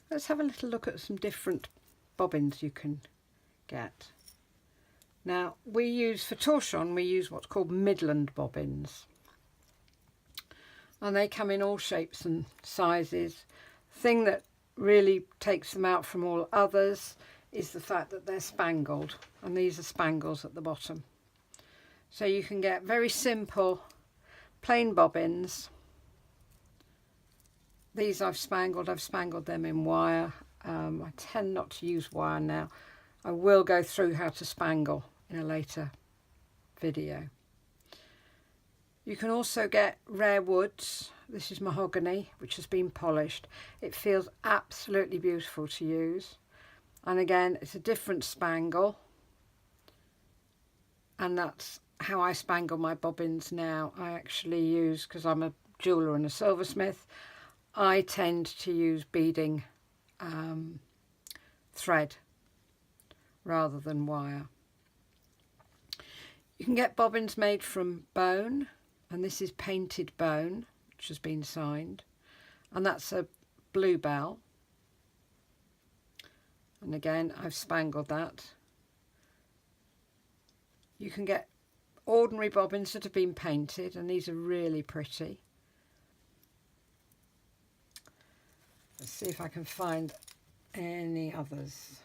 let's have a little look at some different bobbins you can get. Now we use, for Torchon, we use what's called Midland bobbins. And they come in all shapes and sizes. The thing that really takes them out from all others is the fact that they're spangled. And these are spangles at the bottom. So you can get very simple plain bobbins. These I've spangled them in wire. I tend not to use wire now. I will go through how to spangle in a later video. You can also get rare woods. This is mahogany, which has been polished. It feels absolutely beautiful to use. And again, it's a different spangle. And that's how I spangle my bobbins now. I actually use, because I'm a jeweller and a silversmith, I tend to use beading thread rather than wire. You can get bobbins made from bone, and this is painted bone, which has been signed, and that's a bluebell. And again, I've spangled that. You can get ordinary bobbins that have been painted, and these are really pretty. Let's see if I can find any others.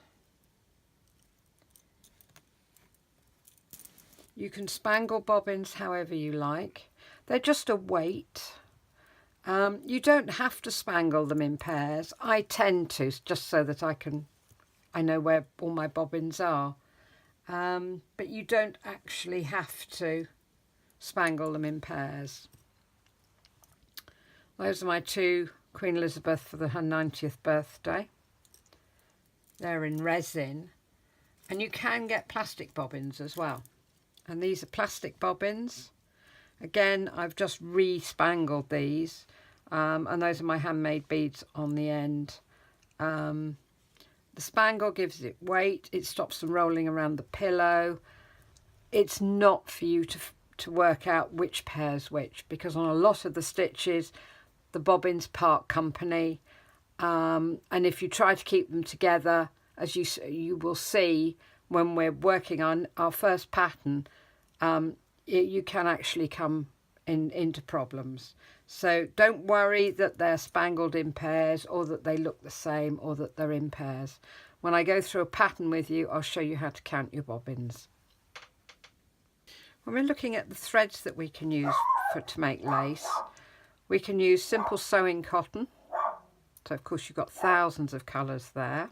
You can spangle bobbins however you like. They're just a weight. You don't have to spangle them in pairs. I tend to, just so that I know where all my bobbins are. But you don't actually have to spangle them in pairs. Those are my two Queen Elizabeth for her 90th birthday. They're in resin, and you can get plastic bobbins as well. And these are plastic bobbins. Again, I've just re-spangled these, and those are my handmade beads on the end. The spangle gives it weight. It stops them rolling around the pillow. It's not for you to work out which pair's which, because on a lot of the stitches, the bobbins part company, and if you try to keep them together, as you will see when we're working on our first pattern, you can actually come into problems. So don't worry that they're spangled in pairs, or that they look the same, or that they're in pairs. When I go through a pattern with you, I'll show you how to count your bobbins. When we're looking at the threads that we can use to make lace, we can use simple sewing cotton. So of course you've got thousands of colours there.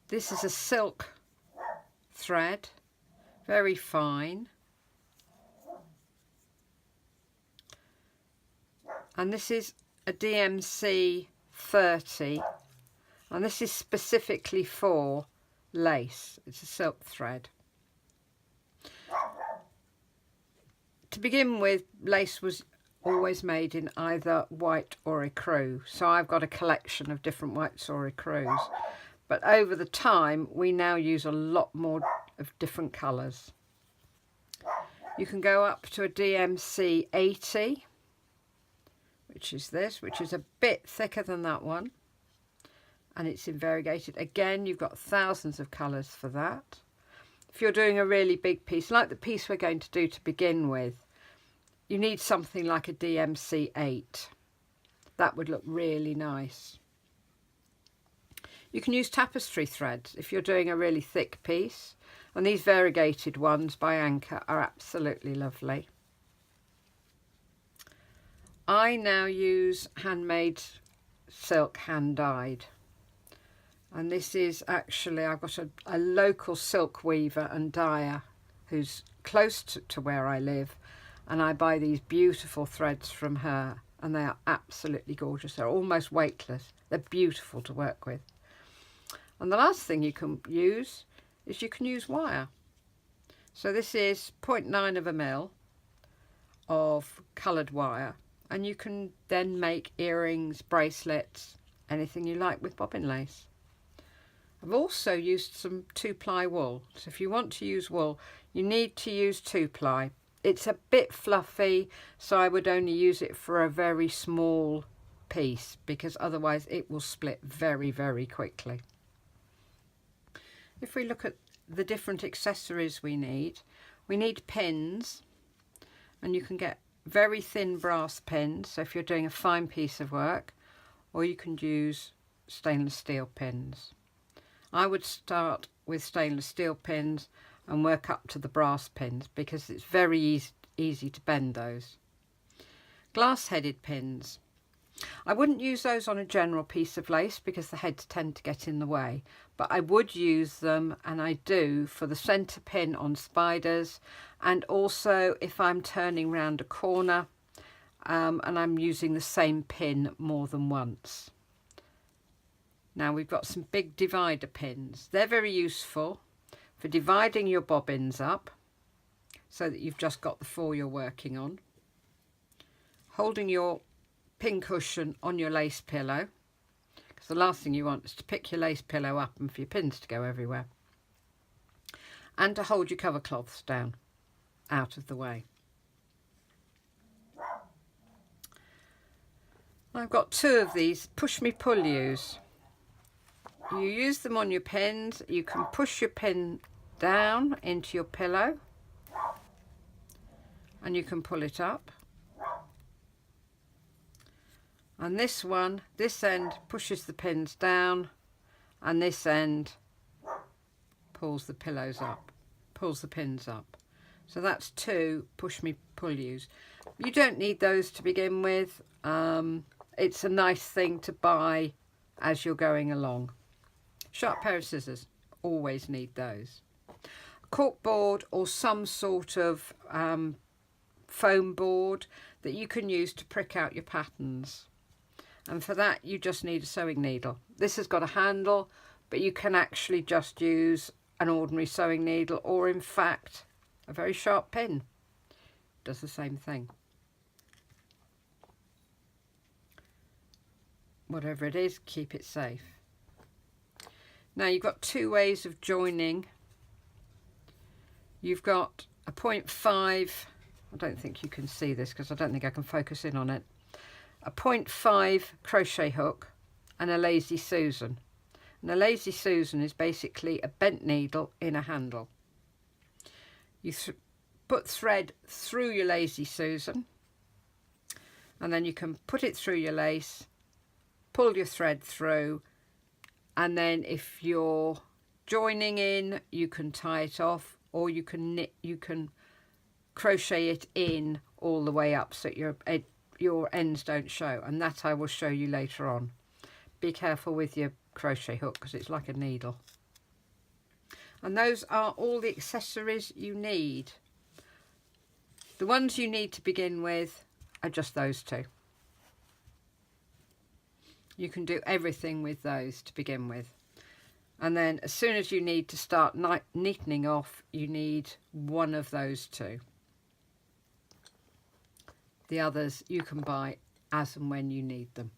This is a silk thread, very fine. And this is a DMC 30, and this is specifically for lace. It's a silk thread. To begin with, lace was always made in either white or ecru, so I've got a collection of different whites or ecrus. But over the time, we now use a lot more of different colours. You can go up to a DMC 80, which is this, which is a bit thicker than that one. And it's in variegated. Again, you've got thousands of colours for that. If you're doing a really big piece, like the piece we're going to do to begin with, you need something like a DMC 8. That would look really nice. You can use tapestry threads if you're doing a really thick piece, and these variegated ones by Anchor are absolutely lovely. I now use handmade silk, hand dyed, and this is actually, I've got a local silk weaver and dyer who's close to where I live, and I buy these beautiful threads from her, and they are absolutely gorgeous. They're almost weightless. They're beautiful to work with. And the last thing you can use is you can use wire. So this is 0.9 of a mil of coloured wire, and you can then make earrings, bracelets, anything you like with bobbin lace. I've also used some 2-ply wool. So if you want to use wool, you need to use 2-ply. It's a bit fluffy, so I would only use it for a very small piece, because otherwise it will split very, very quickly. If we look at the different accessories we need pins, and you can get very thin brass pins, so if you're doing a fine piece of work, or you can use stainless steel pins. I would start with stainless steel pins and work up to the brass pins, because it's very easy to bend those. Glass-headed pins. I wouldn't use those on a general piece of lace because the heads tend to get in the way, but I would use them, and I do, for the centre pin on spiders, and also if I'm turning round a corner and I'm using the same pin more than once. Now we've got some big divider pins. They're very useful for dividing your bobbins up so that you've just got the 4 you're working on. Holding your pin cushion on your lace pillow, because the last thing you want is to pick your lace pillow up and for your pins to go everywhere. And to hold your cover cloths down, out of the way. I've got 2 of these push me pull yous. You use them on your pins. You can push your pin down into your pillow and you can pull it up. And this one, this end pushes the pins down, and this end pulls the pillows up, pulls the pins up. So that's 2 push me pull yous. You don't need those to begin with. It's a nice thing to buy as you're going along. Sharp pair of scissors, always need those. Cork board or some sort of foam board that you can use to prick out your patterns. And for that you just need a sewing needle. This has got a handle, but you can actually just use an ordinary sewing needle, or in fact a very sharp pin. Does the same thing. Whatever it is, keep it safe. Now you've got 2 ways of joining. You've got a 0.5, I don't think you can see this because I don't think I can focus in on it. A 0.5 crochet hook and a lazy Susan. And a lazy Susan is basically a bent needle in a handle. You put thread through your lazy Susan, and then you can put it through your lace, pull your thread through, and then if you're joining in, you can tie it off, or you can knit, you can crochet it in all the way up so your ends don't show, and that I will show you later on. Be careful with your crochet hook because it's like a needle. And those are all the accessories you need. The ones you need to begin with are just those 2. You can do everything with those to begin with. And then as soon as you need to start neatening off, you need one of those 2. The others you can buy as and when you need them.